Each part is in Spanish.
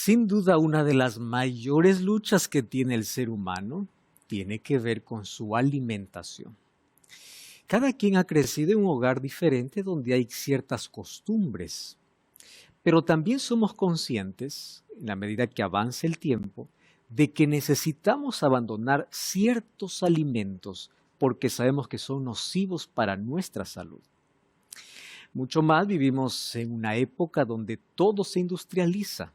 Sin duda, una de las mayores luchas que tiene el ser humano tiene que ver con su alimentación. Cada quien ha crecido en un hogar diferente donde hay ciertas costumbres, pero también somos conscientes, en la medida que avanza el tiempo, de que necesitamos abandonar ciertos alimentos porque sabemos que son nocivos para nuestra salud. Mucho más vivimos en una época donde todo se industrializa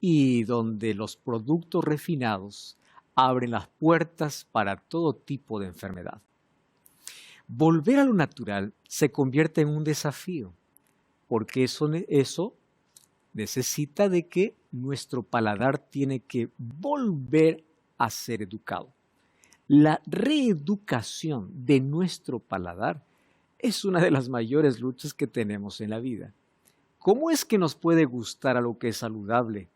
y donde los productos refinados abren las puertas para todo tipo de enfermedad. Volver a lo natural se convierte en un desafío, porque eso necesita de que nuestro paladar tiene que volver a ser educado. La reeducación de nuestro paladar es una de las mayores luchas que tenemos en la vida. ¿Cómo es que nos puede gustar a lo que es saludable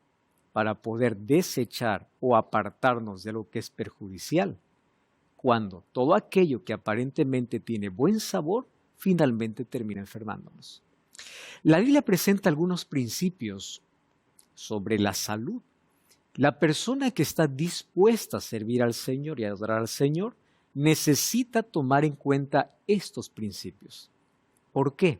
para poder desechar o apartarnos de lo que es perjudicial, cuando todo aquello que aparentemente tiene buen sabor finalmente termina enfermándonos? La Biblia presenta algunos principios sobre la salud. La persona que está dispuesta a servir al Señor y a adorar al Señor necesita tomar en cuenta estos principios. ¿Por qué?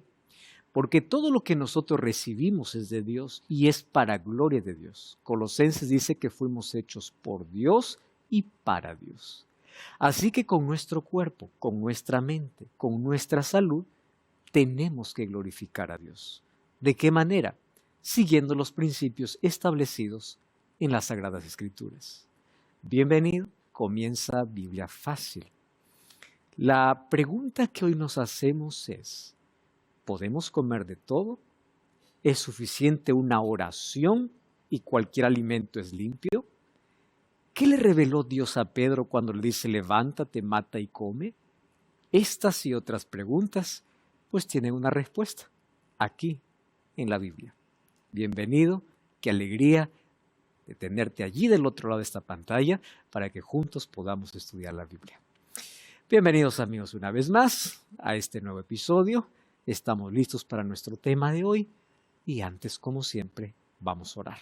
Porque todo lo que nosotros recibimos es de Dios y es para gloria de Dios. Colosenses dice que fuimos hechos por Dios y para Dios. Así que con nuestro cuerpo, con nuestra mente, con nuestra salud, tenemos que glorificar a Dios. ¿De qué manera? Siguiendo los principios establecidos en las Sagradas Escrituras. Bienvenido, comienza Biblia Fácil. La pregunta que hoy nos hacemos es: ¿podemos comer de todo? ¿Es suficiente una oración y cualquier alimento es limpio? ¿Qué le reveló Dios a Pedro cuando le dice levántate, mata y come? Estas y otras preguntas pues tienen una respuesta aquí en la Biblia. Bienvenido, qué alegría de tenerte allí del otro lado de esta pantalla para que juntos podamos estudiar la Biblia. Bienvenidos amigos una vez más a este nuevo episodio. Estamos listos para nuestro tema de hoy y antes, como siempre, vamos a orar.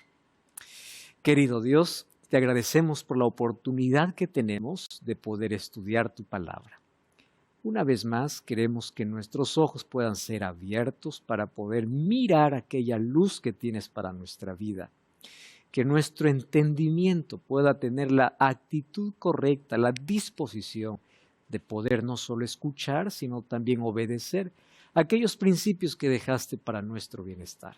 Querido Dios, te agradecemos por la oportunidad que tenemos de poder estudiar tu palabra. Una vez más, queremos que nuestros ojos puedan ser abiertos para poder mirar aquella luz que tienes para nuestra vida. Que nuestro entendimiento pueda tener la actitud correcta, la disposición de poder no solo escuchar, sino también obedecer aquellos principios que dejaste para nuestro bienestar.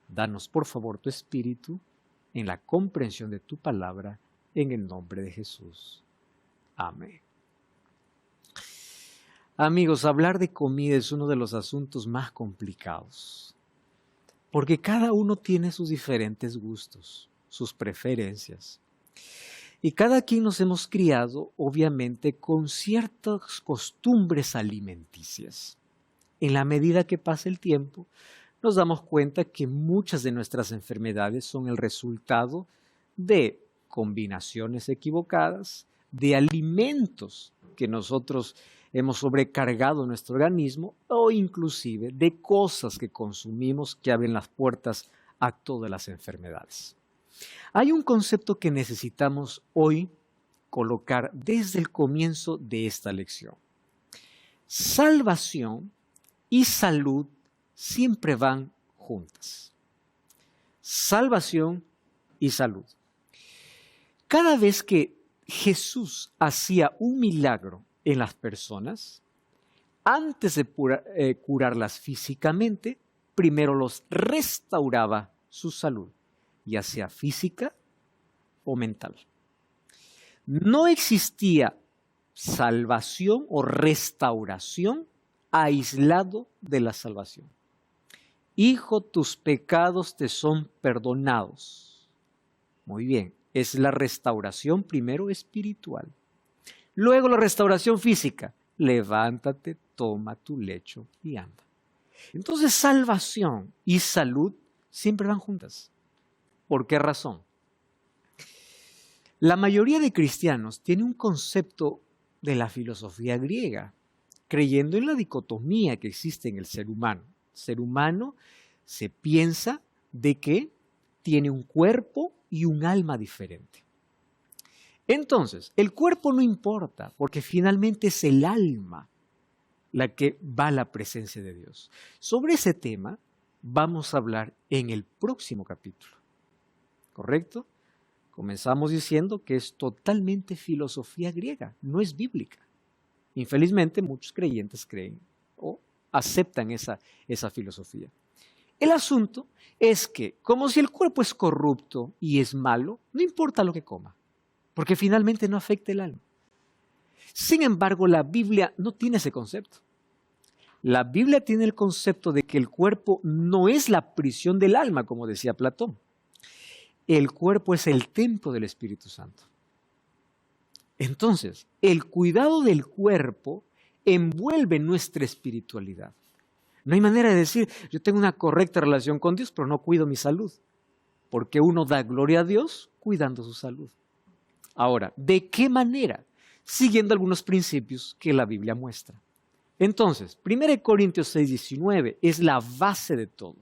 Danos, por favor, tu espíritu en la comprensión de tu palabra, en el nombre de Jesús. Amén. Amigos, hablar de comida es uno de los asuntos más complicados, porque cada uno tiene sus diferentes gustos, sus preferencias. Y cada quien nos hemos criado, obviamente, con ciertas costumbres alimenticias. En la medida que pasa el tiempo, nos damos cuenta que muchas de nuestras enfermedades son el resultado de combinaciones equivocadas, de alimentos que nosotros hemos sobrecargado nuestro organismo o inclusive de cosas que consumimos que abren las puertas a todas las enfermedades. Hay un concepto que necesitamos hoy colocar desde el comienzo de esta lección. Salvación y salud siempre van juntas. Salvación y salud. Cada vez que Jesús hacía un milagro en las personas, antes de curarlas físicamente, primero los restauraba su salud, ya sea física o mental. No existía salvación o restauración aislado de la salvación. Hijo, tus pecados te son perdonados. Muy bien, es la restauración primero espiritual. Luego la restauración física. Levántate, toma tu lecho y anda. Entonces salvación y salud siempre van juntas. ¿Por qué razón? La mayoría de cristianos tiene un concepto de la filosofía griega, creyendo en la dicotomía que existe en el ser humano. El ser humano se piensa de que tiene un cuerpo y un alma diferente. Entonces, el cuerpo no importa, porque finalmente es el alma la que va a la presencia de Dios. Sobre ese tema vamos a hablar en el próximo capítulo. ¿Correcto? Comenzamos diciendo que es totalmente filosofía griega, no es bíblica. Infelizmente, muchos creyentes creen o aceptan esa filosofía. El asunto es que, como si el cuerpo es corrupto y es malo, no importa lo que coma, porque finalmente no afecta el alma. Sin embargo, la Biblia no tiene ese concepto. La Biblia tiene el concepto de que el cuerpo no es la prisión del alma, como decía Platón. El cuerpo es el templo del Espíritu Santo. Entonces, el cuidado del cuerpo envuelve nuestra espiritualidad. No hay manera de decir, yo tengo una correcta relación con Dios, pero no cuido mi salud. Porque uno da gloria a Dios cuidando su salud. Ahora, ¿de qué manera? Siguiendo algunos principios que la Biblia muestra. Entonces, 1 Corintios 6:19 es la base de todo.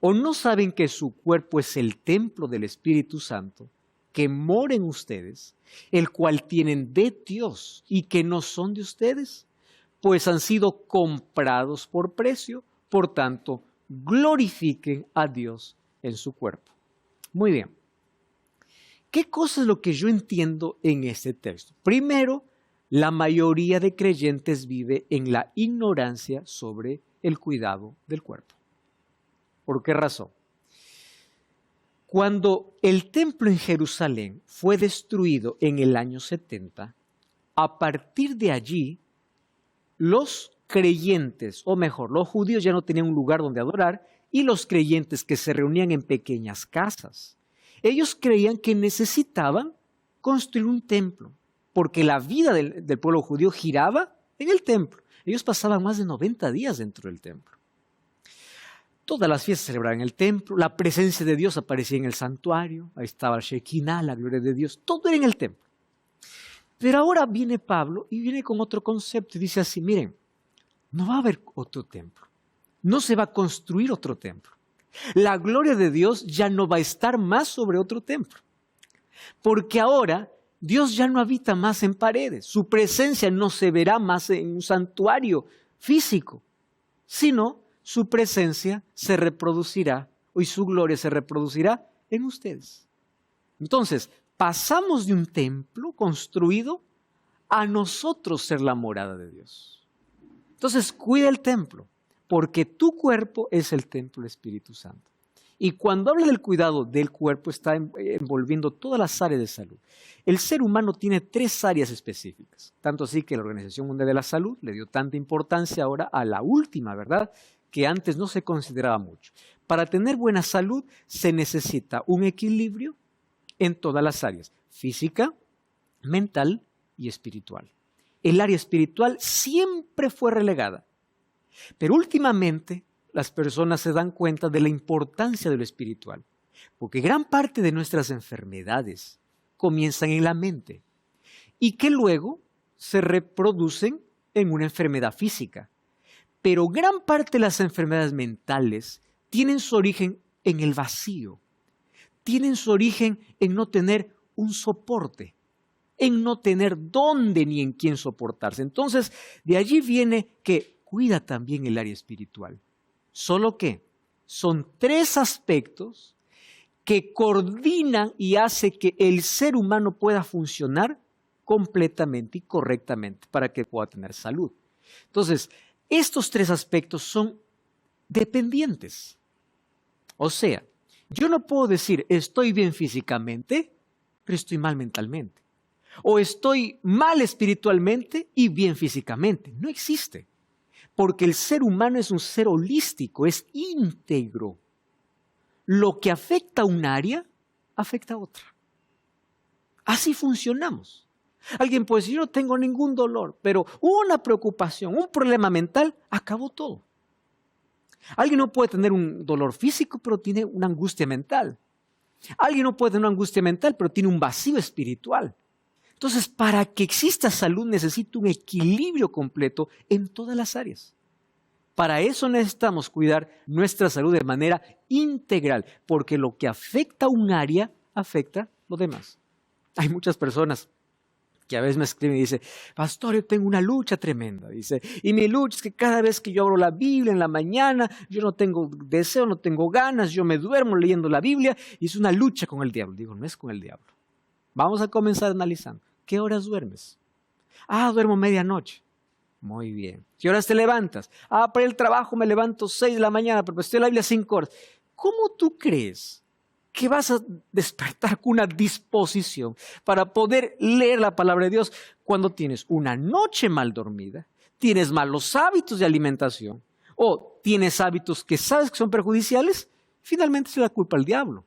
¿O no saben que su cuerpo es el templo del Espíritu Santo, que mora en ustedes, el cual tienen de Dios y que no son de ustedes? Pues han sido comprados por precio, por tanto, glorifiquen a Dios en su cuerpo. Muy bien. ¿Qué cosa es lo que yo entiendo en este texto? Primero, la mayoría de creyentes vive en la ignorancia sobre el cuidado del cuerpo. ¿Por qué razón? Cuando el templo en Jerusalén fue destruido en el año 70, a partir de allí, los creyentes, o mejor, los judíos ya no tenían un lugar donde adorar, y los creyentes que se reunían en pequeñas casas, ellos creían que necesitaban construir un templo, porque la vida del pueblo judío giraba en el templo. Ellos pasaban más de 90 días dentro del templo. Todas las fiestas se celebraban en el templo, la presencia de Dios aparecía en el santuario, ahí estaba el Shekinah, la gloria de Dios, todo era en el templo. Pero ahora viene Pablo y viene con otro concepto y dice así, miren, no va a haber otro templo, no se va a construir otro templo. La gloria de Dios ya no va a estar más sobre otro templo, porque ahora Dios ya no habita más en paredes, su presencia no se verá más en un santuario físico, sino su presencia se reproducirá, y su gloria se reproducirá en ustedes. Entonces, pasamos de un templo construido a nosotros ser la morada de Dios. Entonces, cuida el templo, porque tu cuerpo es el templo del Espíritu Santo. Y cuando habla del cuidado del cuerpo, está envolviendo todas las áreas de salud. El ser humano tiene 3 áreas específicas, tanto así que la Organización Mundial de la Salud le dio tanta importancia ahora a la última, ¿verdad?, que antes no se consideraba mucho. Para tener buena salud se necesita un equilibrio en todas las áreas, física, mental y espiritual. El área espiritual siempre fue relegada, pero últimamente las personas se dan cuenta de la importancia de lo espiritual, porque gran parte de nuestras enfermedades comienzan en la mente y que luego se reproducen en una enfermedad física. Pero gran parte de las enfermedades mentales tienen su origen en el vacío, tienen su origen en no tener un soporte, en no tener dónde ni en quién soportarse. Entonces, de allí viene que cuida también el área espiritual. Solo que son 3 aspectos que coordinan y hacen que el ser humano pueda funcionar completamente y correctamente para que pueda tener salud. Entonces, estos 3 aspectos son dependientes. O sea, yo no puedo decir estoy bien físicamente, pero estoy mal mentalmente. O estoy mal espiritualmente y bien físicamente. No existe. Porque el ser humano es un ser holístico, es íntegro. Lo que afecta a un área, afecta a otra. Así funcionamos. Alguien puede decir, yo no tengo ningún dolor, pero una preocupación, un problema mental, acabó todo. Alguien no puede tener un dolor físico, pero tiene una angustia mental. Alguien no puede tener una angustia mental, pero tiene un vacío espiritual. Entonces, para que exista salud necesita un equilibrio completo en todas las áreas. Para eso necesitamos cuidar nuestra salud de manera integral, porque lo que afecta a un área, afecta a lo demás. Hay muchas personas que a veces me escriben y dicen, pastor, yo tengo una lucha tremenda, dice, y mi lucha es que cada vez que yo abro la Biblia en la mañana, yo no tengo deseo, no tengo ganas, yo me duermo leyendo la Biblia, y es una lucha con el diablo. Digo, no es con el diablo. Vamos a comenzar analizando. ¿Qué horas duermes? Duermo medianoche. Muy bien. ¿Qué horas te levantas? Para el trabajo me levanto 6 de la mañana, pero estoy en la Biblia 5 horas. ¿Cómo tú crees que vas a despertar con una disposición para poder leer la palabra de Dios cuando tienes una noche mal dormida, tienes malos hábitos de alimentación o tienes hábitos que sabes que son perjudiciales? Finalmente es la culpa al diablo.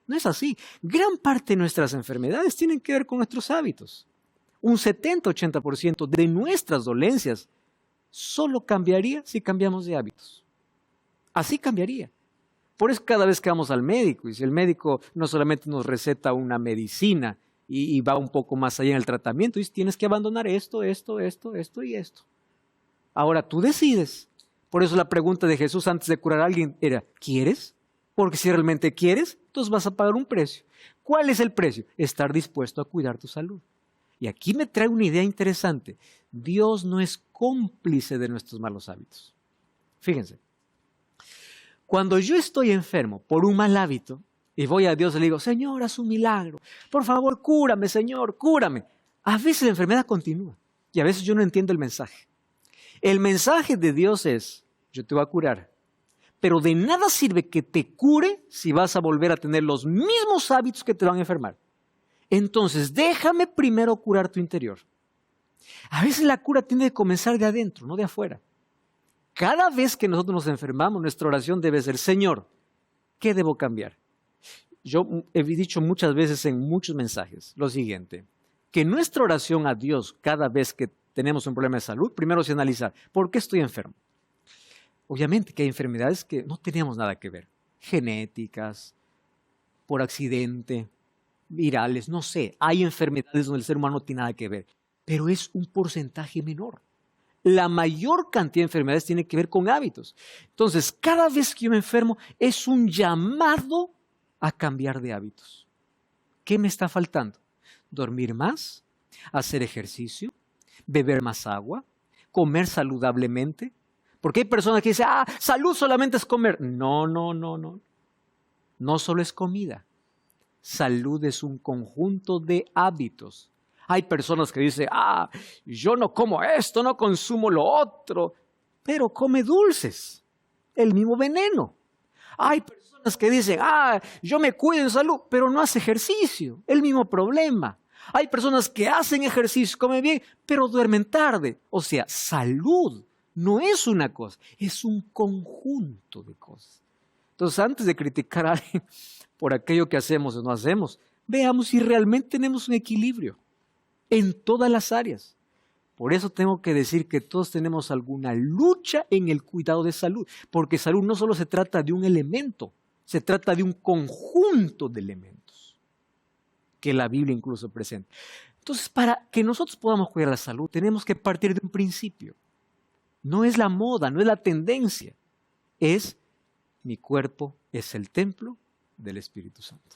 No es así. Gran parte de nuestras enfermedades tienen que ver con nuestros hábitos. Un 70-80% de nuestras dolencias solo cambiaría si cambiamos de hábitos. Así cambiaría. Por eso cada vez que vamos al médico, y si el médico no solamente nos receta una medicina y va un poco más allá en el tratamiento, dice, tienes que abandonar esto y esto. Ahora tú decides. Por eso la pregunta de Jesús antes de curar a alguien era, ¿quieres? Porque si realmente quieres, entonces vas a pagar un precio. ¿Cuál es el precio? Estar dispuesto a cuidar tu salud. Y aquí me trae una idea interesante. Dios no es cómplice de nuestros malos hábitos. Fíjense. Cuando yo estoy enfermo por un mal hábito y voy a Dios y le digo, Señor, haz un milagro. Por favor, cúrame, Señor, cúrame. A veces la enfermedad continúa y a veces yo no entiendo el mensaje. El mensaje de Dios es, yo te voy a curar. Pero de nada sirve que te cure si vas a volver a tener los mismos hábitos que te van a enfermar. Entonces, déjame primero curar tu interior. A veces la cura tiene que comenzar de adentro, no de afuera. Cada vez que nosotros nos enfermamos, nuestra oración debe ser, Señor, ¿qué debo cambiar? Yo he dicho muchas veces en muchos mensajes lo siguiente, que nuestra oración a Dios cada vez que tenemos un problema de salud, primero es analizar, ¿por qué estoy enfermo? Obviamente que hay enfermedades que no tenemos nada que ver, genéticas, por accidente, virales, no sé, hay enfermedades donde el ser humano no tiene nada que ver, pero es un porcentaje menor. La mayor cantidad de enfermedades tiene que ver con hábitos. Entonces, cada vez que yo me enfermo, es un llamado a cambiar de hábitos. ¿Qué me está faltando? Dormir más, hacer ejercicio, beber más agua, comer saludablemente. Porque hay personas que dicen, salud solamente es comer. No. No solo es comida. Salud es un conjunto de hábitos. Hay personas que dicen, yo no como esto, no consumo lo otro, pero come dulces, el mismo veneno. Hay personas que dicen, yo me cuido en salud, pero no hace ejercicio, el mismo problema. Hay personas que hacen ejercicio, comen bien, pero duermen tarde. O sea, salud no es una cosa, es un conjunto de cosas. Entonces, antes de criticar a alguien por aquello que hacemos o no hacemos, veamos si realmente tenemos un equilibrio en todas las áreas. Por eso tengo que decir que todos tenemos alguna lucha en el cuidado de salud, porque salud no solo se trata de un elemento, se trata de un conjunto de elementos que la Biblia incluso presenta. Entonces, para que nosotros podamos cuidar la salud, tenemos que partir de un principio. No es la moda, no es la tendencia, es mi cuerpo es el templo del Espíritu Santo.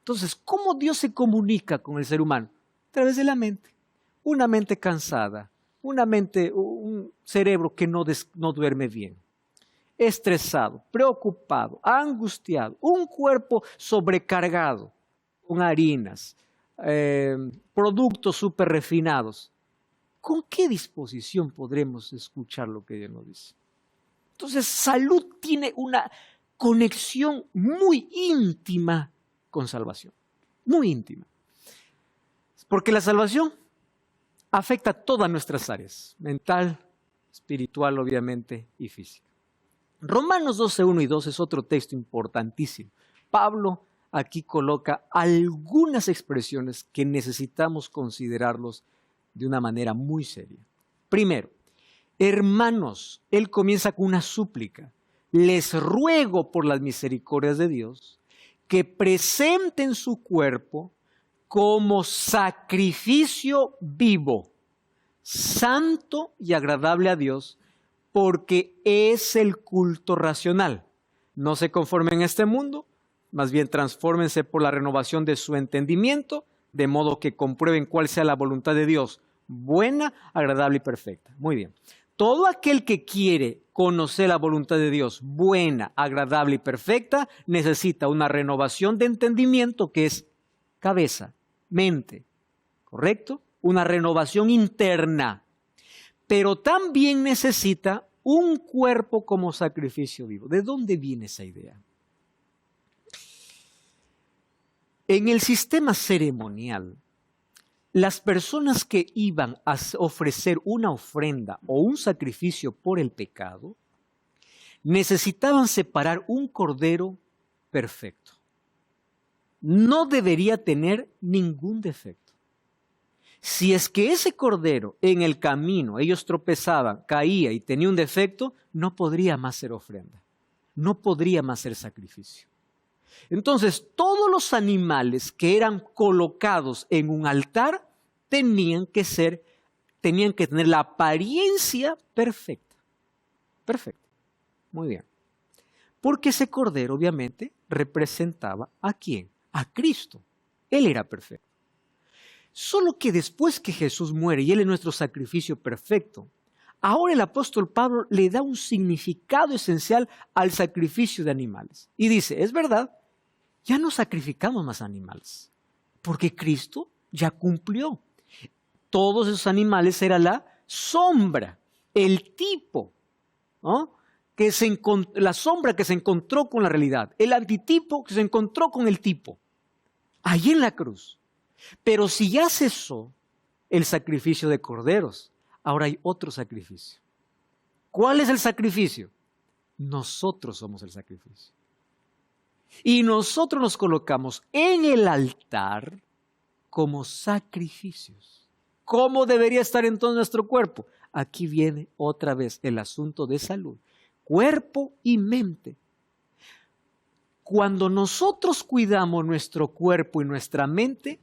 Entonces, ¿cómo Dios se comunica con el ser humano? A través de la mente. Una mente cansada, un cerebro que no duerme bien, estresado, preocupado, angustiado, un cuerpo sobrecargado con harinas, productos súper refinados. ¿Con qué disposición podremos escuchar lo que Dios nos dice? Entonces, salud tiene una conexión muy íntima con salvación, muy íntima. Porque la salvación afecta todas nuestras áreas, mental, espiritual, obviamente, y física. Romanos 12, 1 y 2 es otro texto importantísimo. Pablo aquí coloca algunas expresiones que necesitamos considerarlos de una manera muy seria. Primero, hermanos, él comienza con una súplica. Les ruego por las misericordias de Dios que presenten su cuerpo como sacrificio vivo, santo y agradable a Dios, porque es el culto racional. No se conformen en este mundo, más bien transfórmense por la renovación de su entendimiento, de modo que comprueben cuál sea la voluntad de Dios, buena, agradable y perfecta. Muy bien. Todo aquel que quiere conocer la voluntad de Dios, buena, agradable y perfecta, necesita una renovación de entendimiento que es cabeza, mente, ¿correcto? Una renovación interna. Pero también necesita un cuerpo como sacrificio vivo. ¿De dónde viene esa idea? En el sistema ceremonial, las personas que iban a ofrecer una ofrenda o un sacrificio por el pecado, necesitaban separar un cordero perfecto. No debería tener ningún defecto. Si es que ese cordero en el camino, ellos tropezaban, caía y tenía un defecto, no podría más ser ofrenda. No podría más ser sacrificio. Entonces, todos los animales que eran colocados en un altar tenían que tener la apariencia perfecta. Perfecta. Muy bien. Porque ese cordero, obviamente, representaba ¿a quién? A Cristo. Él era perfecto. Solo que después que Jesús muere y Él es nuestro sacrificio perfecto, ahora el apóstol Pablo le da un significado esencial al sacrificio de animales. Y dice, es verdad, ya no sacrificamos más animales, porque Cristo ya cumplió. Todos esos animales eran la sombra, el tipo, ¿no? La sombra que se encontró con la realidad, el antitipo que se encontró con el tipo, ahí en la cruz. Pero si ya cesó el sacrificio de corderos, ahora hay otro sacrificio. ¿Cuál es el sacrificio? Nosotros somos el sacrificio. Y nosotros nos colocamos en el altar como sacrificios. ¿Cómo debería estar entonces nuestro cuerpo? Aquí viene otra vez el asunto de salud. Cuerpo y mente. Cuando nosotros cuidamos nuestro cuerpo y nuestra mente,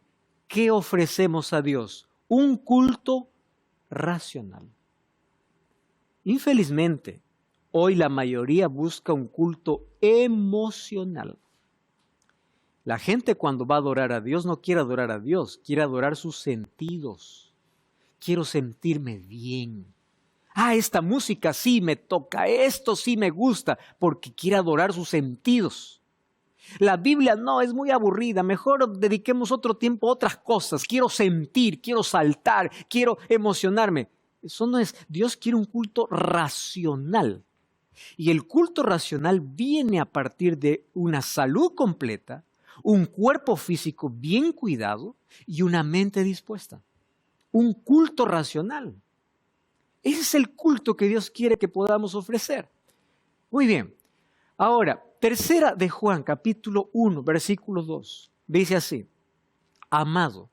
¿qué ofrecemos a Dios? Un culto racional. Infelizmente, hoy la mayoría busca un culto emocional. La gente cuando va a adorar a Dios no quiere adorar a Dios, quiere adorar sus sentidos. Quiero sentirme bien. Esta música sí me toca, esto sí me gusta, porque quiere adorar sus sentidos. La Biblia no, es muy aburrida, mejor dediquemos otro tiempo a otras cosas. Quiero sentir, quiero saltar, quiero emocionarme. Eso no es, Dios quiere un culto racional. Y el culto racional viene a partir de una salud completa, un cuerpo físico bien cuidado y una mente dispuesta. Un culto racional. Ese es el culto que Dios quiere que podamos ofrecer. Muy bien. Ahora, tercera de Juan, capítulo 1, versículo 2. Dice así: Amado,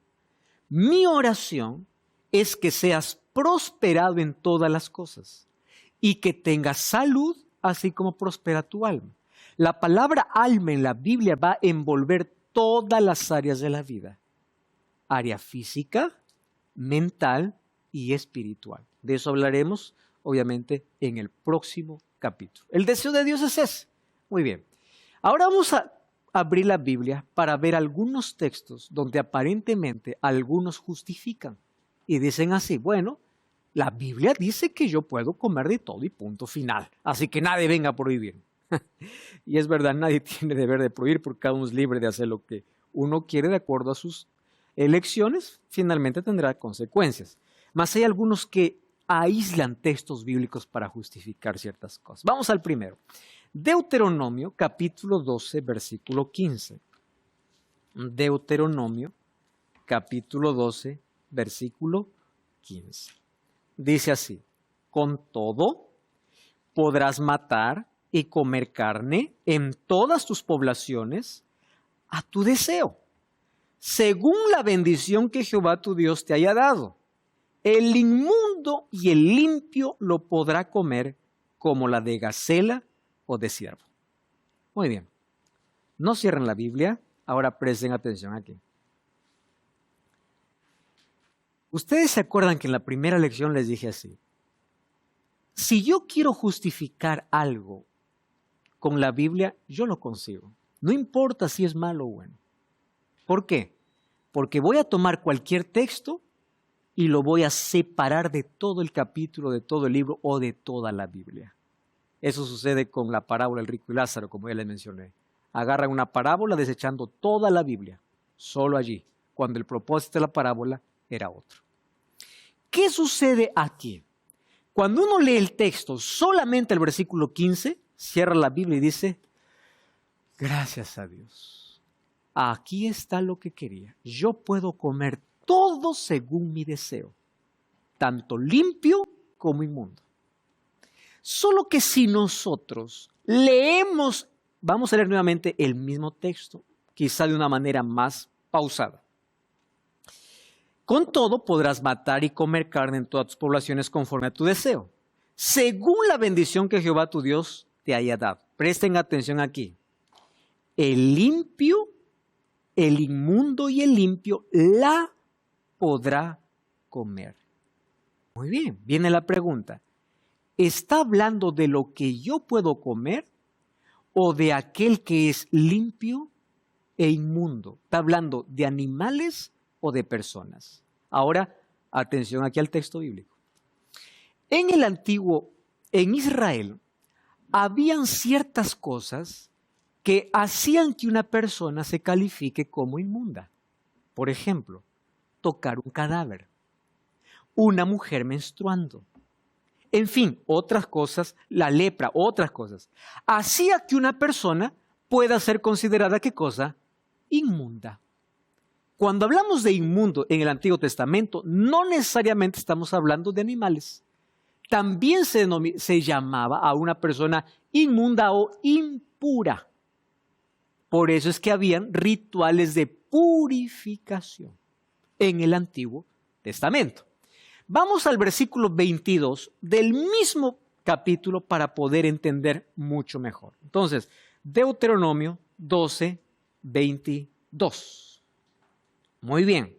mi oración es que seas prosperado en todas las cosas y que tengas salud, así como prospera tu alma. La palabra alma en la Biblia va a envolver todas las áreas de la vida. Área física, mental y espiritual. De eso hablaremos, obviamente, en el próximo capítulo. El deseo de Dios es ese. Muy bien. Ahora vamos a abrir la Biblia para ver algunos textos donde aparentemente algunos justifican. Y dicen así, bueno, la Biblia dice que yo puedo comer de todo y punto final. Así que nadie venga a prohibir. Y es verdad, nadie tiene deber de prohibir porque cada uno es libre de hacer lo que uno quiere de acuerdo a sus elecciones, finalmente tendrá consecuencias. Mas hay algunos que aíslan textos bíblicos para justificar ciertas cosas. Vamos al primero. Deuteronomio, capítulo 12, versículo 15. Deuteronomio, capítulo 12, versículo 15. Dice así: con todo, podrás matar y comer carne en todas tus poblaciones a tu deseo, según la bendición que Jehová tu Dios te haya dado. El inmundo y el limpio lo podrá comer como la de gacela o de ciervo. Muy bien. No cierren la Biblia. Ahora presten atención aquí. Ustedes se acuerdan que en la primera lección les dije así: Si yo quiero justificar algo con la Biblia, yo lo consigo. No importa si es malo o bueno. ¿Por qué? Porque voy a tomar cualquier texto y lo voy a separar de todo el capítulo, de todo el libro o de toda la Biblia. Eso sucede con la parábola del rico y Lázaro, como ya les mencioné. Agarran una parábola desechando toda la Biblia, solo allí, cuando el propósito de la parábola era otro. ¿Qué sucede aquí? Cuando uno lee el texto, solamente el versículo 15, cierra la Biblia y dice, gracias a Dios, aquí está lo que quería. Yo puedo comer todo según mi deseo, tanto limpio como inmundo. Solo que si nosotros leemos, vamos a leer nuevamente el mismo texto, quizá de una manera más pausada. Con todo podrás matar y comer carne en todas tus poblaciones conforme a tu deseo, según la bendición que Jehová tu Dios te haya dado. Presten atención aquí. El limpio, el inmundo y el limpio la podrá comer. Muy bien, viene la pregunta. ¿Está hablando de lo que yo puedo comer o de aquel que es limpio e inmundo? ¿Está hablando de animales o de personas? Ahora, atención aquí al texto bíblico. En el antiguo, en Israel, habían ciertas cosas que hacían que una persona se califique como inmunda. Por ejemplo, tocar un cadáver, una mujer menstruando. En fin, otras cosas, la lepra, otras cosas. Hacía que una persona pueda ser considerada, ¿qué cosa? Inmunda. Cuando hablamos de inmundo en el Antiguo Testamento, no necesariamente estamos hablando de animales. También se llamaba a una persona inmunda o impura. Por eso es que habían rituales de purificación en el Antiguo Testamento. Vamos al versículo 22 del mismo capítulo para poder entender mucho mejor. Entonces, Deuteronomio 12, 22. Muy bien.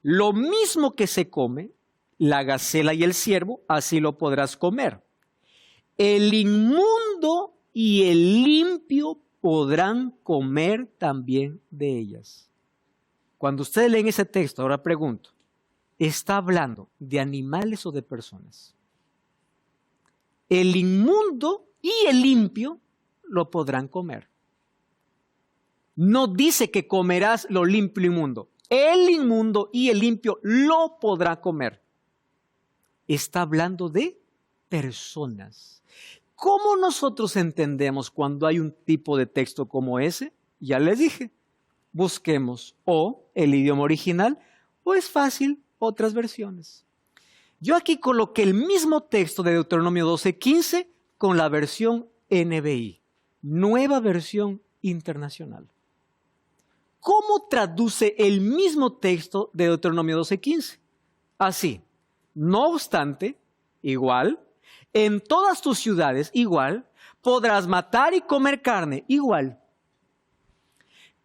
Lo mismo que se come, la gacela y el ciervo, así lo podrás comer. El inmundo y el limpio podrán comer también de ellas. Cuando ustedes leen ese texto, ahora pregunto, ¿está hablando de animales o de personas? El inmundo y el limpio lo podrán comer. No dice que comerás lo limpio y inmundo. El inmundo y el limpio lo podrá comer. Está hablando de personas. ¿Cómo nosotros entendemos cuando hay un tipo de texto como ese? Ya les dije, busquemos o el idioma original o es fácil, otras versiones. Yo aquí coloqué el mismo texto de Deuteronomio 12:15 con la versión NBI, Nueva Versión Internacional. ¿Cómo traduce el mismo texto de Deuteronomio 12:15? Así, no obstante, igual, en todas tus ciudades, igual, podrás matar y comer carne, igual.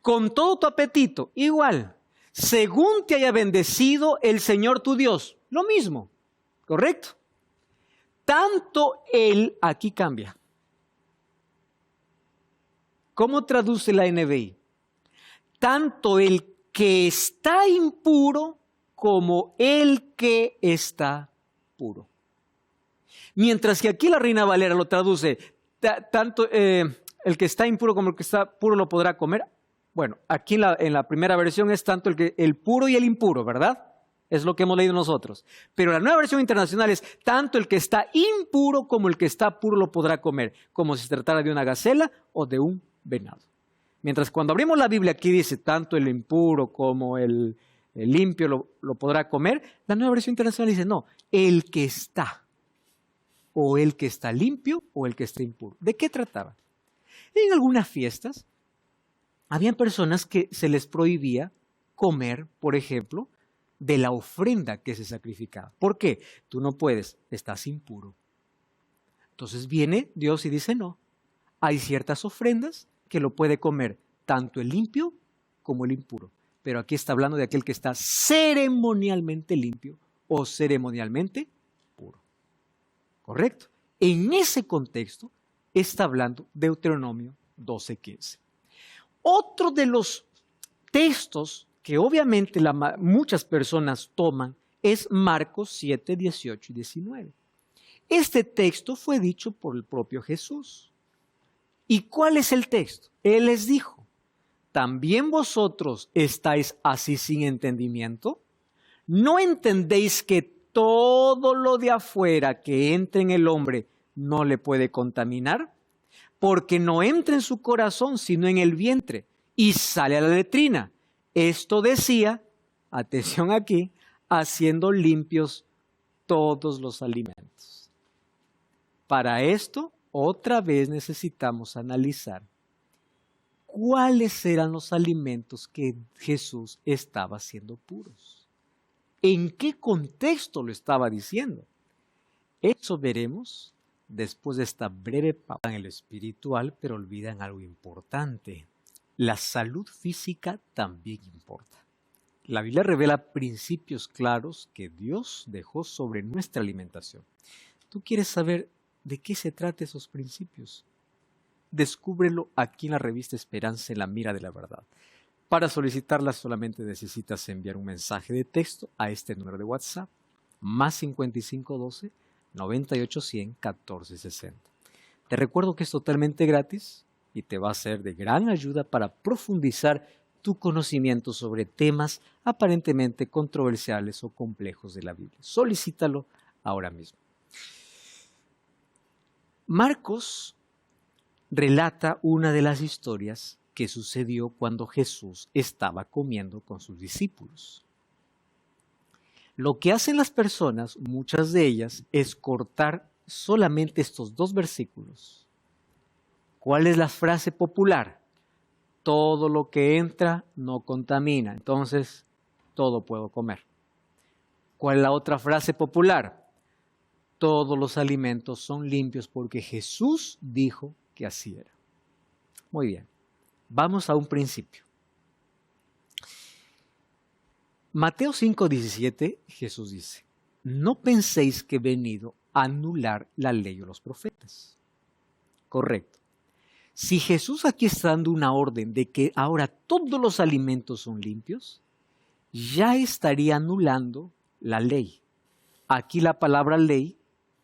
Con todo tu apetito, igual. Según te haya bendecido el Señor tu Dios, lo mismo, ¿correcto? Tanto Él, aquí cambia. ¿Cómo traduce la NBI? Tanto el que está impuro como el que está puro. Mientras que aquí la Reina Valera lo traduce, tanto el que está impuro como el que está puro lo podrá comer. Bueno, aquí en la primera versión es tanto el puro y el impuro, ¿verdad? Es lo que hemos leído nosotros. Pero la nueva versión internacional es tanto el que está impuro como el que está puro lo podrá comer, como si se tratara de una gacela o de un venado. Mientras cuando abrimos la Biblia aquí dice tanto el impuro como el limpio lo podrá comer, la nueva versión internacional dice no, el que está, o el que está limpio o el que está impuro. ¿De qué trataba? En algunas fiestas, habían personas que se les prohibía comer, por ejemplo, de la ofrenda que se sacrificaba. ¿Por qué? Tú no puedes, estás impuro. Entonces viene Dios y dice no, hay ciertas ofrendas que lo puede comer tanto el limpio como el impuro. Pero aquí está hablando de aquel que está ceremonialmente limpio o ceremonialmente puro. ¿correcto? En ese contexto está hablando Deuteronomio 12:15. Otro de los textos que obviamente muchas personas toman es Marcos 7, 18 y 19. Este texto fue dicho por el propio Jesús. ¿Y cuál es el texto? Él les dijo, ¿también vosotros estáis así sin entendimiento? ¿No entendéis que todo lo de afuera que entra en el hombre no le puede contaminar? Porque no entra en su corazón, sino en el vientre, y sale a la letrina. Esto decía, atención aquí, haciendo limpios todos los alimentos. Para esto, otra vez necesitamos analizar cuáles eran los alimentos que Jesús estaba haciendo puros. ¿En qué contexto lo estaba diciendo? Eso veremos después de esta breve pausa en el espiritual, pero olvidan algo importante. La salud física también importa. La Biblia revela principios claros que Dios dejó sobre nuestra alimentación. ¿Tú quieres saber de qué se tratan esos principios? Descúbrelo aquí en la revista Esperanza en la Mira de la Verdad. Para solicitarla solamente necesitas enviar un mensaje de texto a este número de WhatsApp, más 5512 9810 1460. Te recuerdo que es totalmente gratis y te va a ser de gran ayuda para profundizar tu conocimiento sobre temas aparentemente controversiales o complejos de la Biblia. Solicítalo ahora mismo. Marcos relata una de las historias que sucedió cuando Jesús estaba comiendo con sus discípulos. Lo que hacen las personas, muchas de ellas, es cortar solamente estos 2 versículos. ¿Cuál es la frase popular? Todo lo que entra no contamina, entonces todo puedo comer. ¿Cuál es la otra frase popular? Todos los alimentos son limpios porque Jesús dijo que así era. Muy bien, vamos a un principio. Mateo 5:17, Jesús dice, no penséis que he venido a anular la ley o los profetas. Correcto. Si Jesús aquí está dando una orden de que ahora todos los alimentos son limpios, ya estaría anulando la ley. Aquí la palabra ley,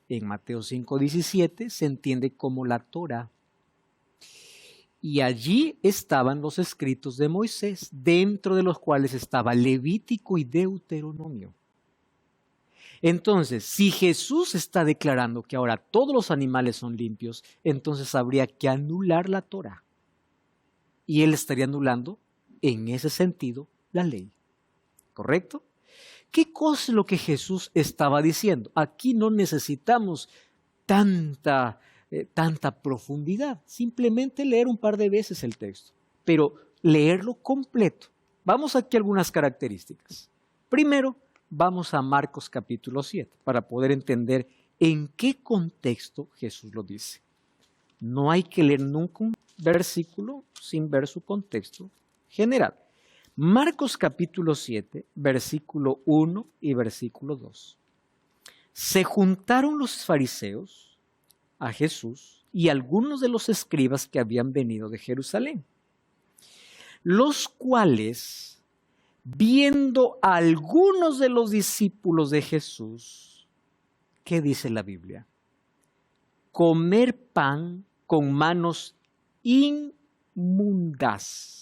en Mateo 5:17, se entiende como la Torá. Y allí estaban los escritos de Moisés, dentro de los cuales estaba Levítico y Deuteronomio. Entonces, si Jesús está declarando que ahora todos los animales son limpios, entonces habría que anular la Torá. Y él estaría anulando, en ese sentido, la ley. ¿Correcto? ¿Qué cosa es lo que Jesús estaba diciendo? Aquí no necesitamos tanta profundidad. Simplemente leer un par de veces el texto, pero leerlo completo. Vamos aquí a algunas características. Primero, vamos a Marcos capítulo 7 para poder entender en qué contexto Jesús lo dice. No hay que leer nunca un versículo sin ver su contexto general. Marcos capítulo 7, versículo 1 y versículo 2. Se juntaron los fariseos a Jesús y algunos de los escribas que habían venido de Jerusalén, los cuales, viendo a algunos de los discípulos de Jesús, ¿qué dice la Biblia? Comer pan con manos inmundas.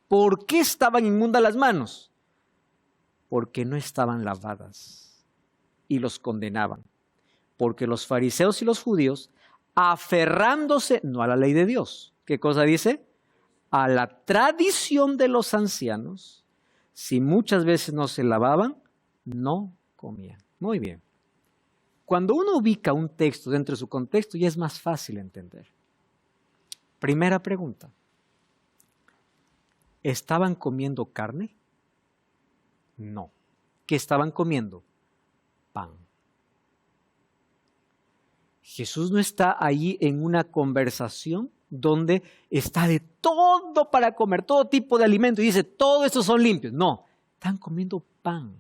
¿Por qué estaban inmundas las manos? Porque no estaban lavadas y los condenaban. Porque los fariseos y los judíos, aferrándose no a la ley de Dios, ¿qué cosa dice? A la tradición de los ancianos, si muchas veces no se lavaban, no comían. Muy bien. Cuando uno ubica un texto dentro de su contexto, ya es más fácil entender. Primera pregunta. ¿Estaban comiendo carne? No. ¿Qué estaban comiendo? Pan. Jesús no está allí en una conversación donde está de todo para comer, todo tipo de alimento, y dice, todos estos son limpios. No, están comiendo pan.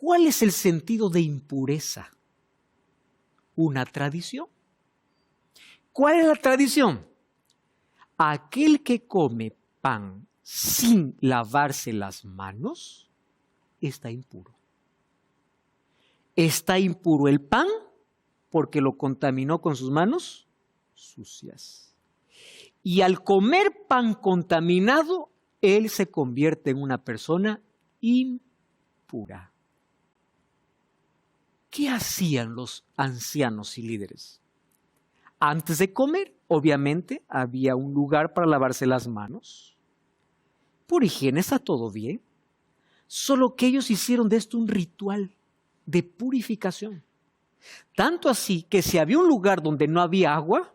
¿Cuál es el sentido de impureza? Una tradición. ¿Cuál es la tradición? Aquel que come pan sin lavarse las manos está impuro. Está impuro el pan porque lo contaminó con sus manos sucias. Y al comer pan contaminado, él se convierte en una persona impura. ¿Qué hacían los ancianos y líderes? Antes de comer, obviamente, había un lugar para lavarse las manos. Por higiene está todo bien. Solo que ellos hicieron de esto un ritual de purificación. Tanto así que si había un lugar donde no había agua,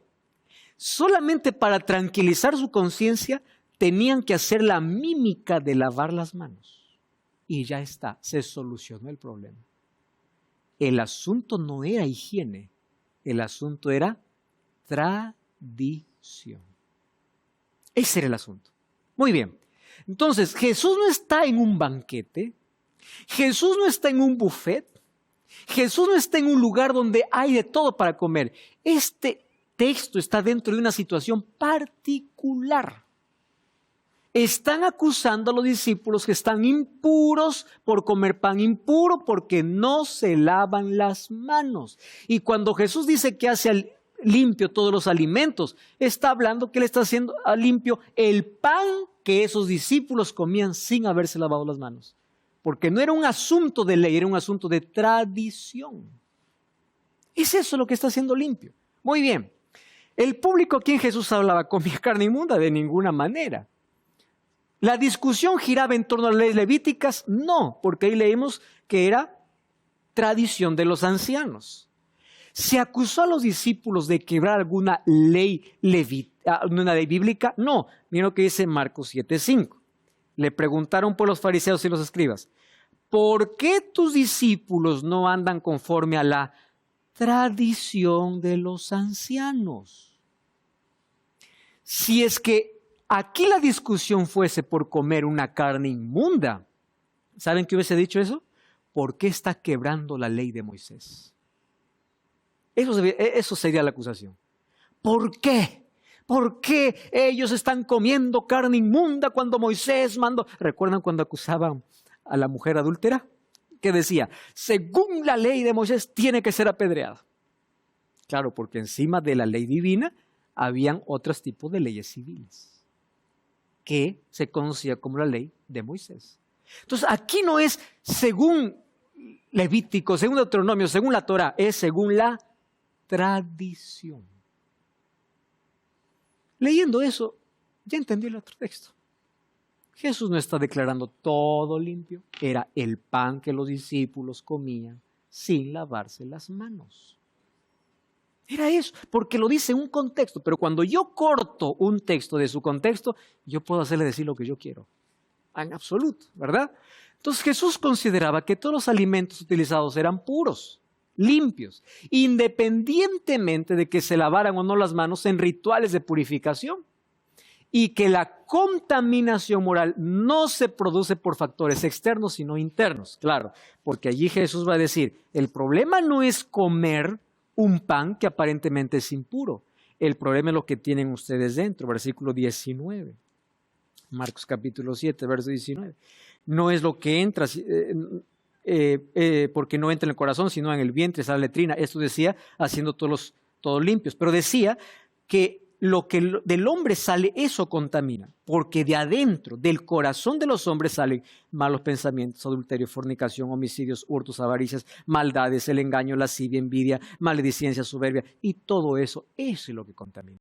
solamente para tranquilizar su conciencia, tenían que hacer la mímica de lavar las manos. Y ya está, se solucionó el problema. El asunto no era higiene, el asunto era tradición. Ese era el asunto. Muy bien. Entonces, Jesús no está en un banquete, Jesús no está en un buffet, Jesús no está en un lugar donde hay de todo para comer. Este texto está dentro de una situación particular. Están acusando a los discípulos que están impuros por comer pan impuro porque no se lavan las manos. Y cuando Jesús dice que hace limpio todos los alimentos, está hablando que Él está haciendo limpio el pan que esos discípulos comían sin haberse lavado las manos. Porque no era un asunto de ley, era un asunto de tradición. Es eso lo que está haciendo limpio. Muy bien. El público a quien Jesús hablaba comía carne inmunda de ninguna manera. ¿La discusión giraba en torno a las leyes levíticas? No, porque ahí leemos que era tradición de los ancianos. ¿Se acusó a los discípulos de quebrar alguna ley una ley bíblica? No, miren lo que dice Marcos 7:5. Le preguntaron por los fariseos y los escribas, ¿por qué tus discípulos no andan conforme a la tradición de los ancianos? Si es que aquí la discusión fuese por comer una carne inmunda, ¿saben qué hubiese dicho eso? ¿Por qué está quebrando la ley de Moisés? Eso sería la acusación. ¿Por qué? ¿Por qué ellos están comiendo carne inmunda cuando Moisés mandó? ¿Recuerdan cuando acusaban a la mujer adúltera? Que decía, según la ley de Moisés tiene que ser apedreada. Claro, porque encima de la ley divina habían otros tipos de leyes civiles que se conocía como la ley de Moisés. Entonces aquí no es según Levítico, según Deuteronomio, según la Torá, es según la tradición. Leyendo eso, ya entendí el otro texto. Jesús no está declarando todo limpio, era el pan que los discípulos comían sin lavarse las manos. Era eso, porque lo dice en un contexto, pero cuando yo corto un texto de su contexto, yo puedo hacerle decir lo que yo quiero, en absoluto, ¿verdad? Entonces Jesús consideraba que todos los alimentos utilizados eran puros, limpios, independientemente de que se lavaran o no las manos en rituales de purificación, y que la contaminación moral no se produce por factores externos, sino internos, claro, porque allí Jesús va a decir, el problema no es comer un pan que aparentemente es impuro. El problema es lo que tienen ustedes dentro, versículo 19. Marcos capítulo 7, verso 19. No es lo que entra, porque no entra en el corazón, sino en el vientre, esa letrina. Esto decía, haciendo todos limpios. Pero decía que lo que del hombre sale, eso contamina, porque de adentro, del corazón de los hombres salen malos pensamientos, adulterio, fornicación, homicidios, hurtos, avaricias, maldades, el engaño, lascivia, envidia, maledicencia, soberbia, y todo eso es lo que contamina.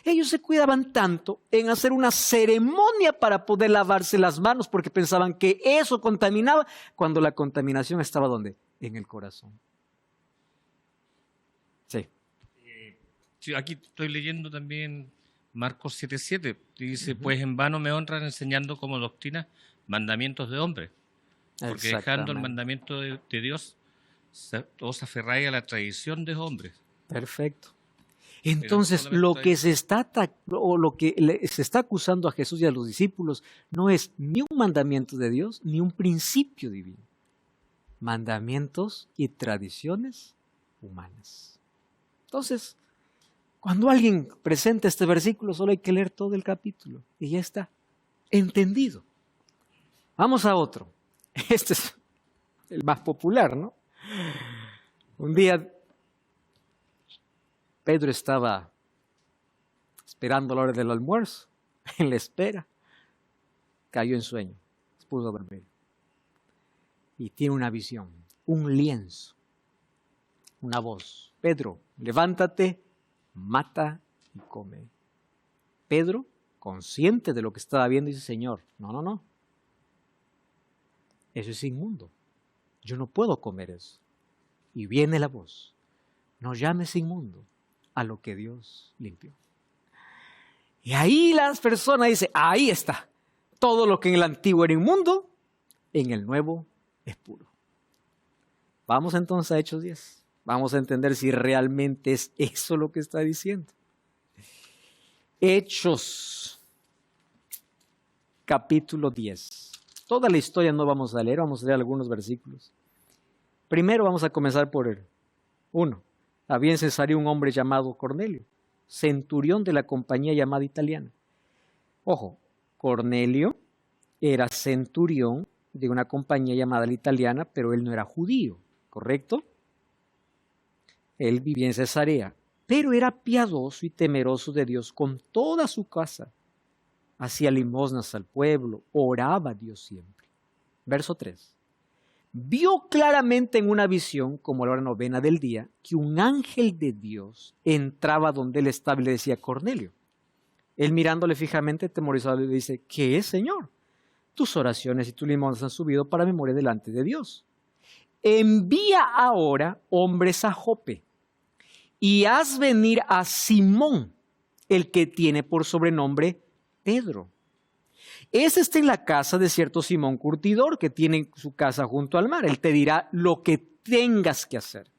Ellos se cuidaban tanto en hacer una ceremonia para poder lavarse las manos, porque pensaban que eso contaminaba, cuando la contaminación estaba ¿dónde? En el corazón. Sí. Sí, aquí estoy leyendo también Marcos 7:7, dice, pues en vano me honran enseñando como doctrina mandamientos de hombres, porque dejando el mandamiento de Dios, os aferráis a la tradición de hombres. Perfecto. Entonces, lo que se está acusando a Jesús y a los discípulos no es ni un mandamiento de Dios, ni un principio divino. mandamientos y tradiciones humanas. Entonces, cuando alguien presenta este versículo, solo hay que leer todo el capítulo y ya está, entendido. Vamos a otro. Este es el más popular, ¿no? Un día Pedro estaba esperando la hora del almuerzo, en la espera, cayó en sueño, se puso a dormir. Y tiene una visión, un lienzo, una voz. Pedro, levántate, mata y come. Pedro, consciente de lo que estaba viendo, dice, Señor, no. Eso es inmundo. Yo no puedo comer eso. Y viene la voz. No llames inmundo a lo que Dios limpió. Y ahí las personas dicen, ahí está. Todo lo que en el antiguo era inmundo, en el nuevo es puro. Vamos entonces a Hechos 10. Vamos a entender si realmente es eso lo que está diciendo. Hechos, capítulo 10. Toda la historia no vamos a leer algunos versículos. Primero vamos a comenzar por el 1. Había en Cesarea un hombre llamado Cornelio, centurión de la compañía llamada italiana. Ojo, Cornelio era centurión de una compañía llamada la italiana, pero él no era judío, ¿correcto? Él vivía en Cesarea, pero era piadoso y temeroso de Dios con toda su casa. Hacía limosnas al pueblo, oraba a Dios siempre. Verso 3. Vio claramente en una visión, como a la hora novena del día, que un ángel de Dios entraba donde él estaba y le decía, Cornelio. Él mirándole fijamente, temorizado, le dice, ¿qué es, Señor? Tus oraciones y tus limosnas han subido para memoria delante de Dios. Envía ahora hombres a Jope y haz venir a Simón, el que tiene por sobrenombre Pedro. Ese está en la casa de cierto Simón curtidor que tiene su casa junto al mar. Él te dirá lo que tengas que hacer.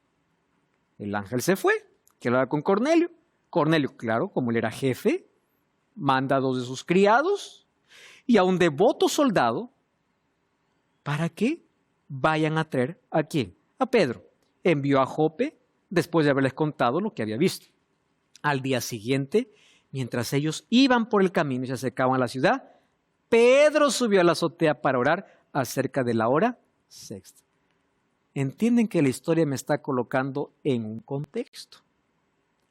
El ángel se fue, que hablar con Cornelio. Cornelio, claro, como él era jefe, manda a 2 de sus criados y a un devoto soldado para que vayan a traer ¿a quién? A Pedro. Envió a Jope después de haberles contado lo que había visto. Al día siguiente, mientras ellos iban por el camino y se acercaban a la ciudad, Pedro subió a la azotea para orar acerca de la hora sexta. Entienden que la historia me está colocando en un contexto.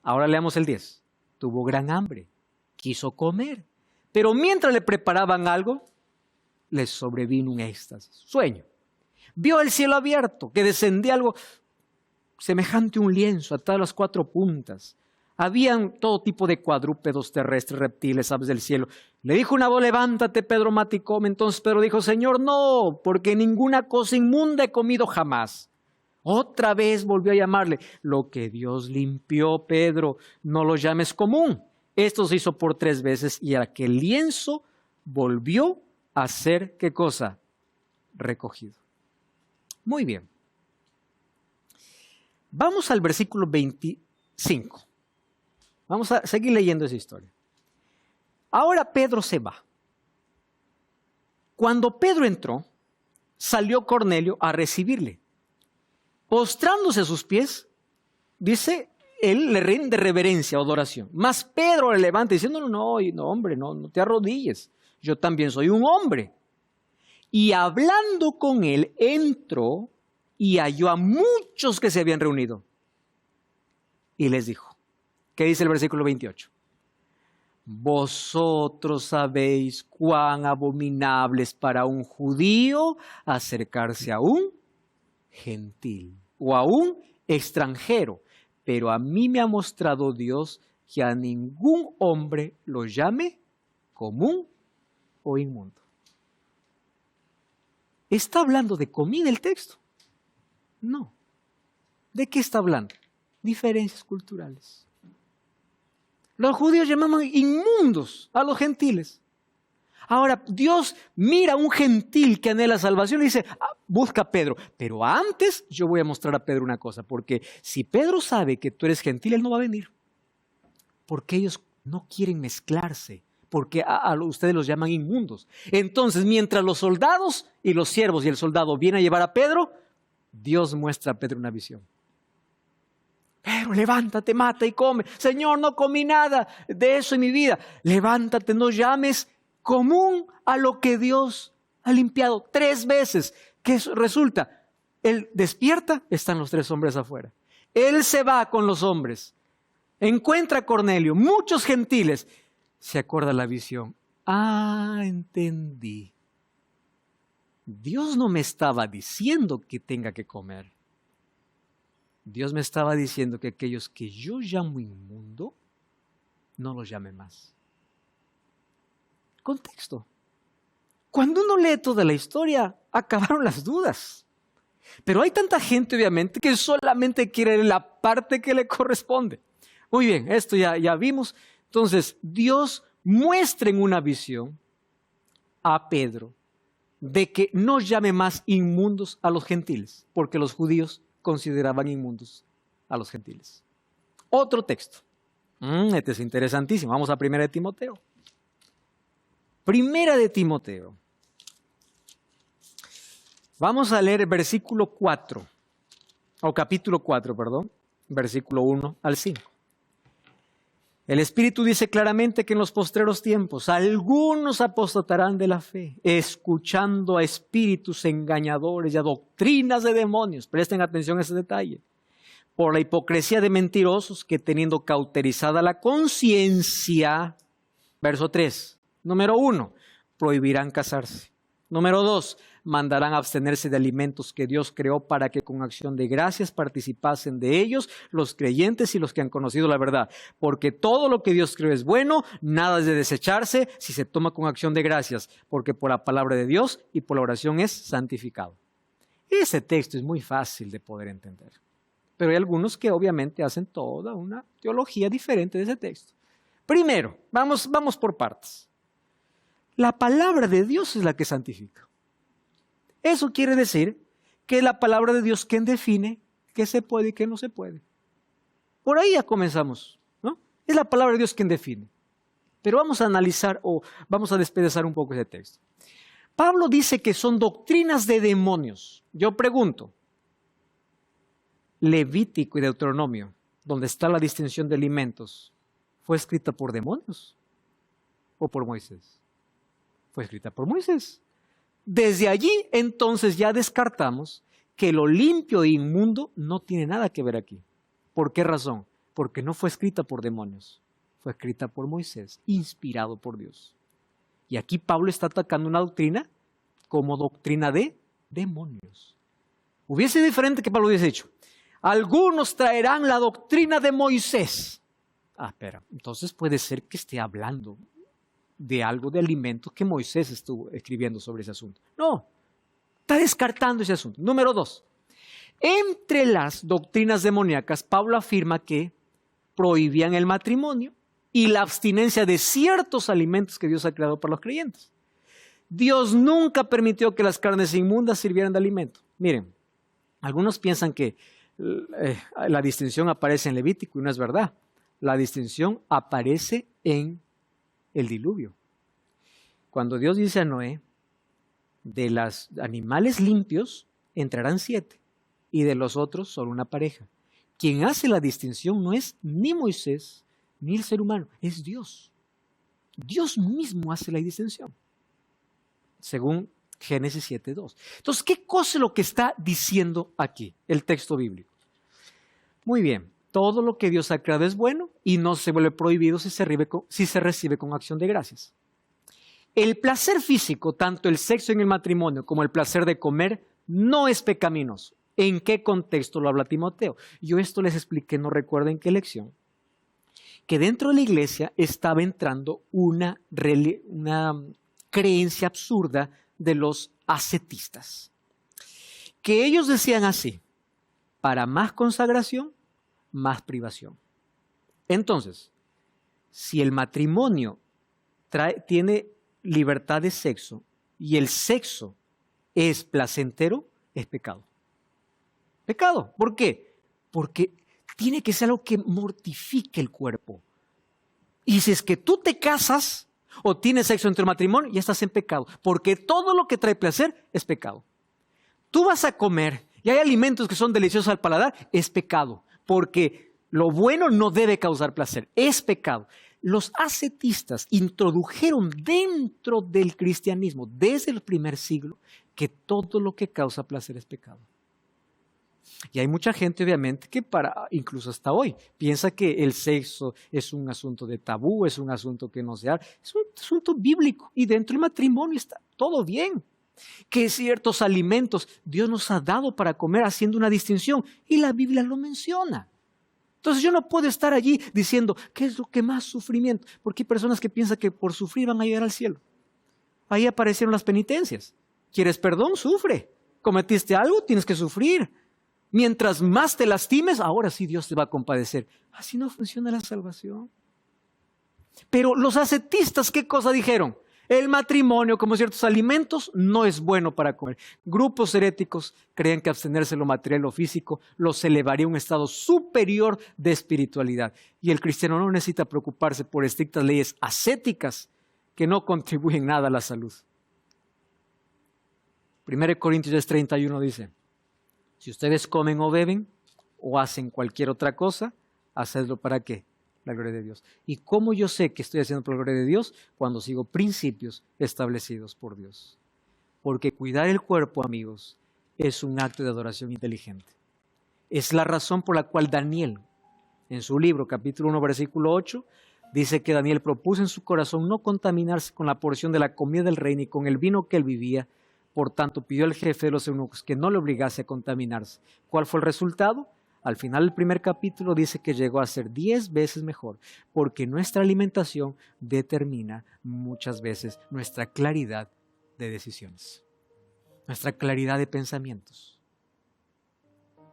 Ahora leamos el 10. Tuvo gran hambre, quiso comer, pero mientras le preparaban algo, le sobrevino un éxtasis, sueño. Vio el cielo abierto, que descendía algo semejante a un lienzo atado a las 4 puntas. Habían todo tipo de cuadrúpedos terrestres, reptiles, aves del cielo. Le dijo una voz, levántate, Pedro, mata y come. Entonces Pedro dijo, Señor, no, porque ninguna cosa inmunda he comido jamás. Otra vez volvió a llamarle, lo que Dios limpió, Pedro, no lo llames común. Esto se hizo por 3 veces y aquel lienzo volvió a ser, ¿qué cosa? Recogido. Muy bien. Vamos al versículo 25. Vamos a seguir leyendo esa historia. Ahora Pedro se va. Cuando Pedro entró, salió Cornelio a recibirle. Postrándose a sus pies, dice, él le rinde reverencia o adoración. Mas Pedro le levanta diciendo, no, hombre, no te arrodilles. Yo también soy un hombre. Y hablando con él, entró y halló a muchos que se habían reunido. Y les dijo, ¿qué dice el versículo 28? Vosotros sabéis cuán abominable es para un judío acercarse a un gentil o a un extranjero, pero a mí me ha mostrado Dios que a ningún hombre lo llame común o inmundo. ¿Está hablando de comida el texto? No. ¿De qué está hablando? Diferencias culturales. Los judíos llamaban inmundos a los gentiles. Ahora, Dios mira a un gentil que anhela salvación y dice, busca a Pedro. Pero antes yo voy a mostrar a Pedro una cosa, porque si Pedro sabe que tú eres gentil, él no va a venir. Porque ellos no quieren mezclarse, porque ustedes los llaman inmundos. Entonces, mientras los soldados y los siervos y el soldado vienen a llevar a Pedro, Dios muestra a Pedro una visión. Pero levántate, mata y come. Señor, no comí nada de eso en mi vida. Levántate, no llames común a lo que Dios ha limpiado 3 veces. ¿Qué resulta? Él despierta, están los 3 hombres afuera. Él se va con los hombres. Encuentra a Cornelio, muchos gentiles. Se acuerda la visión. Ah, entendí. Dios no me estaba diciendo que tenga que comer. Dios me estaba diciendo que aquellos que yo llamo inmundo, no los llame más. Contexto. Cuando uno lee toda la historia, acabaron las dudas. Pero hay tanta gente, obviamente, que solamente quiere la parte que le corresponde. Muy bien, esto ya vimos. Entonces, Dios muestra en una visión a Pedro de que no llame más inmundos a los gentiles, porque los judíos consideraban inmundos a los gentiles. Otro texto. Este es interesantísimo. Vamos a 1 de Timoteo. 1 de Timoteo. Vamos a leer el versículo 4, o capítulo 4, perdón, versículo 1 al 5. El Espíritu dice claramente que en los postreros tiempos algunos apostatarán de la fe, escuchando a espíritus engañadores y a doctrinas de demonios. Presten atención a ese detalle. Por la hipocresía de mentirosos que teniendo cauterizada la conciencia, verso 3, número 1, prohibirán casarse. Número 2, mandarán abstenerse de alimentos que Dios creó para que con acción de gracias participasen de ellos los creyentes y los que han conocido la verdad. Porque todo lo que Dios creó es bueno, nada es de desecharse si se toma con acción de gracias, porque por la palabra de Dios y por la oración es santificado. Ese texto es muy fácil de poder entender. Pero hay algunos que obviamente hacen toda una teología diferente de ese texto. Primero, vamos por partes. La palabra de Dios es la que santifica. Eso quiere decir que es la palabra de Dios quien define qué se puede y qué no se puede. Por ahí ya comenzamos, ¿no? Es la palabra de Dios quien define. Pero vamos a analizar o vamos a despedazar un poco ese texto. Pablo dice que son doctrinas de demonios. Yo pregunto, Levítico y Deuteronomio, donde está la distinción de alimentos, ¿fue escrita por demonios o por Moisés? Fue escrita por Moisés. Desde allí, entonces, ya descartamos que lo limpio e inmundo no tiene nada que ver aquí. ¿Por qué razón? Porque no fue escrita por demonios, fue escrita por Moisés, inspirado por Dios. Y aquí Pablo está atacando una doctrina como doctrina de demonios. Hubiese diferente que Pablo hubiese dicho, algunos traerán la doctrina de Moisés. Espera, entonces puede ser que esté hablando de algo de alimentos que Moisés estuvo escribiendo sobre ese asunto. No, está descartando ese asunto. Número 2, entre las doctrinas demoníacas, Pablo afirma que prohibían el matrimonio y la abstinencia de ciertos alimentos que Dios ha creado para los creyentes. Dios nunca permitió que las carnes inmundas sirvieran de alimento. Miren, algunos piensan que la distinción aparece en Levítico y no es verdad. La distinción aparece en el diluvio. Cuando Dios dice a Noé, de los animales limpios entrarán 7 y de los otros solo una pareja. Quien hace la distinción no es ni Moisés ni el ser humano, es Dios. Dios mismo hace la distinción, según Génesis 7:2. Entonces, ¿qué cosa es lo que está diciendo aquí el texto bíblico? Muy bien, todo lo que Dios ha creado es bueno y no se vuelve prohibido si se recibe con acción de gracias. El placer físico, tanto el sexo en el matrimonio como el placer de comer, no es pecaminoso. ¿En qué contexto lo habla Timoteo? Yo esto les expliqué, no recuerdo en qué lección, que dentro de la iglesia estaba entrando una creencia absurda de los ascetistas, que ellos decían así, para más consagración, más privación. Entonces, si el matrimonio tiene libertad de sexo y el sexo es placentero, es pecado. Pecado. ¿Por qué? Porque tiene que ser algo que mortifique el cuerpo. Y si es que tú te casas o tienes sexo entre el matrimonio, ya estás en pecado. Porque todo lo que trae placer es pecado. Tú vas a comer y hay alimentos que son deliciosos al paladar, es pecado, porque lo bueno no debe causar placer, es pecado. Los ascetistas introdujeron dentro del cristianismo, desde el primer siglo, que todo lo que causa placer es pecado. Y hay mucha gente, obviamente, que incluso hasta hoy, piensa que el sexo es un asunto de tabú, es un asunto que no se habla, es un asunto bíblico. Y dentro del matrimonio está todo bien. Que ciertos alimentos Dios nos ha dado para comer haciendo una distinción. Y la Biblia lo menciona. Entonces yo no puedo estar allí diciendo, ¿qué es lo que más sufrimiento? Porque hay personas que piensan que por sufrir van a llegar al cielo. Ahí aparecieron las penitencias. ¿Quieres perdón? Sufre. ¿Cometiste algo? Tienes que sufrir. Mientras más te lastimes, ahora sí Dios te va a compadecer. Así no funciona la salvación. Pero los ascetistas, ¿qué cosa dijeron? El matrimonio, como ciertos alimentos, no es bueno para comer. Grupos heréticos creen que abstenerse de lo material o físico los elevaría a un estado superior de espiritualidad. Y el cristiano no necesita preocuparse por estrictas leyes ascéticas que no contribuyen nada a la salud. 1 Corintios 10:31 dice, si ustedes comen o beben o hacen cualquier otra cosa, hacedlo ¿para qué? La gloria de Dios. ¿Y cómo yo sé que estoy haciendo por la gloria de Dios? Cuando sigo principios establecidos por Dios. Porque cuidar el cuerpo, amigos, es un acto de adoración inteligente. Es la razón por la cual Daniel, en su libro, capítulo 1, versículo 8, dice que Daniel propuso en su corazón no contaminarse con la porción de la comida del rey ni con el vino que él vivía. Por tanto, pidió al jefe de los eunucos que no le obligase a contaminarse. ¿Cuál fue el resultado? Al final del primer capítulo dice que llegó a ser 10 veces mejor, porque nuestra alimentación determina muchas veces nuestra claridad de decisiones, nuestra claridad de pensamientos.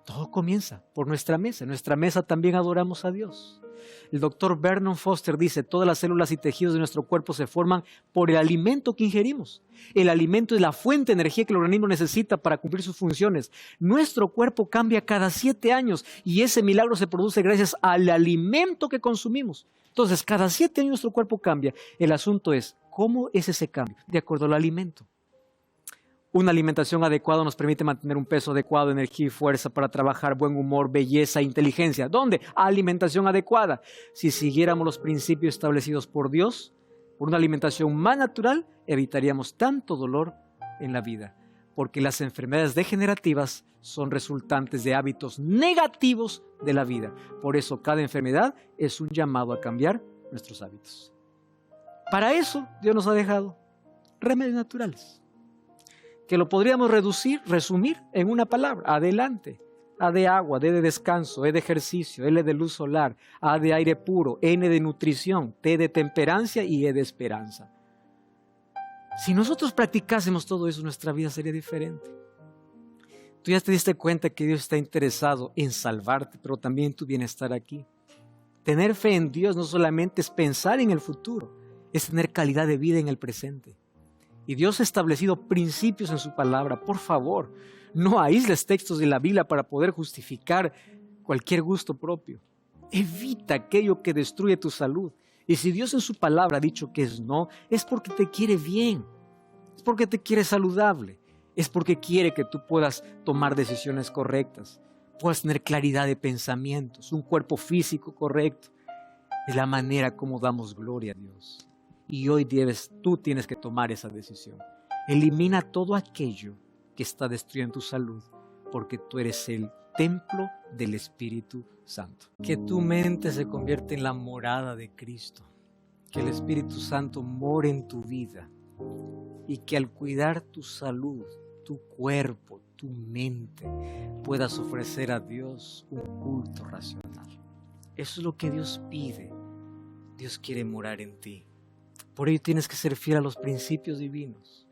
Todo comienza por nuestra mesa. En nuestra mesa también adoramos a Dios. El doctor Vernon Foster dice, todas las células y tejidos de nuestro cuerpo se forman por el alimento que ingerimos. El alimento es la fuente de energía que el organismo necesita para cumplir sus funciones. Nuestro cuerpo cambia cada 7 años y ese milagro se produce gracias al alimento que consumimos. Entonces, cada 7 años nuestro cuerpo cambia. El asunto es, ¿cómo es ese cambio? De acuerdo al alimento. Una alimentación adecuada nos permite mantener un peso adecuado, energía y fuerza para trabajar, buen humor, belleza e inteligencia. ¿Dónde? Alimentación adecuada. Si siguiéramos los principios establecidos por Dios, por una alimentación más natural, evitaríamos tanto dolor en la vida. Porque las enfermedades degenerativas son resultantes de hábitos negativos de la vida. Por eso cada enfermedad es un llamado a cambiar nuestros hábitos. Para eso Dios nos ha dejado remedios naturales, que lo podríamos resumir en una palabra: adelante. A de agua, D de descanso, E de ejercicio, L de luz solar, A de aire puro, N de nutrición, T de temperancia y E de esperanza. Si nosotros practicásemos todo eso, nuestra vida sería diferente. Tú ya te diste cuenta que Dios está interesado en salvarte, pero también en tu bienestar aquí. Tener fe en Dios no solamente es pensar en el futuro, es tener calidad de vida en el presente. Y Dios ha establecido principios en su palabra. Por favor, no aísles textos de la Biblia para poder justificar cualquier gusto propio. Evita aquello que destruye tu salud. Y si Dios en su palabra ha dicho que es no, es porque te quiere bien. Es porque te quiere saludable. Es porque quiere que tú puedas tomar decisiones correctas. Puedas tener claridad de pensamientos, un cuerpo físico correcto. Es la manera como damos gloria a Dios. Y hoy tú tienes que tomar esa decisión. Elimina todo aquello que está destruyendo tu salud, porque tú eres el templo del Espíritu Santo. Que tu mente se convierta en la morada de Cristo. Que el Espíritu Santo more en tu vida. Y que al cuidar tu salud, tu cuerpo, tu mente, puedas ofrecer a Dios un culto racional. Eso es lo que Dios pide. Dios quiere morar en ti. Por ello tienes que ser fiel a los principios divinos.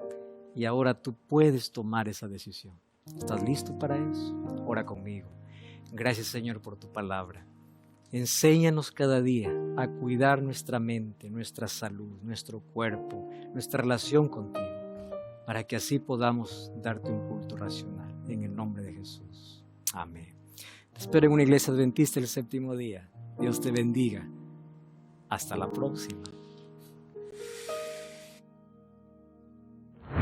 Y ahora tú puedes tomar esa decisión. ¿Estás listo para eso? Ora conmigo. Gracias, Señor, por tu palabra. Enséñanos cada día a cuidar nuestra mente, nuestra salud, nuestro cuerpo, nuestra relación contigo, para que así podamos darte un culto racional. En el nombre de Jesús. Amén. Te espero en una iglesia adventista el 7º día. Dios te bendiga. Hasta la próxima.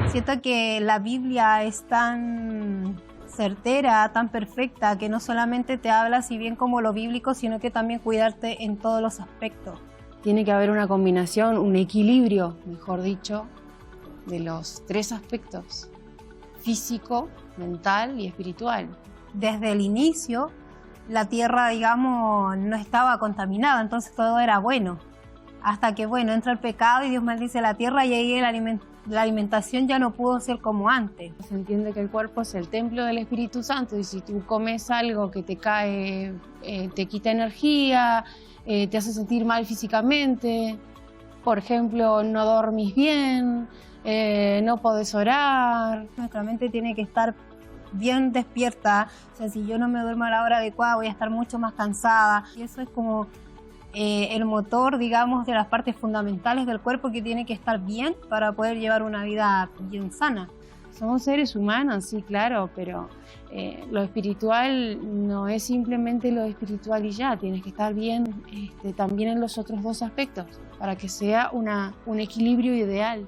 Siento que la Biblia es tan certera, tan perfecta, que no solamente te habla si bien como lo bíblico, sino que también cuidarte en todos los aspectos. Tiene que haber una combinación, un equilibrio, mejor dicho, de los tres aspectos: físico, mental y espiritual. Desde el inicio, la tierra, digamos, no estaba contaminada, entonces todo era bueno. Hasta que, bueno, entra el pecado y Dios maldice la tierra y ahí la alimentación ya no pudo ser como antes. Se entiende que el cuerpo es el templo del Espíritu Santo y si tú comes algo que te cae, te quita energía, te hace sentir mal físicamente, por ejemplo, no dormís bien, no podés orar. Nuestra mente tiene que estar bien despierta, o sea, si yo no me duermo a la hora adecuada voy a estar mucho más cansada y eso es como el motor, digamos, de las partes fundamentales del cuerpo que tiene que estar bien para poder llevar una vida bien sana. Somos seres humanos, sí, claro, pero lo espiritual no es simplemente lo espiritual y ya, tienes que estar bien también en los otros dos aspectos para que sea un equilibrio ideal.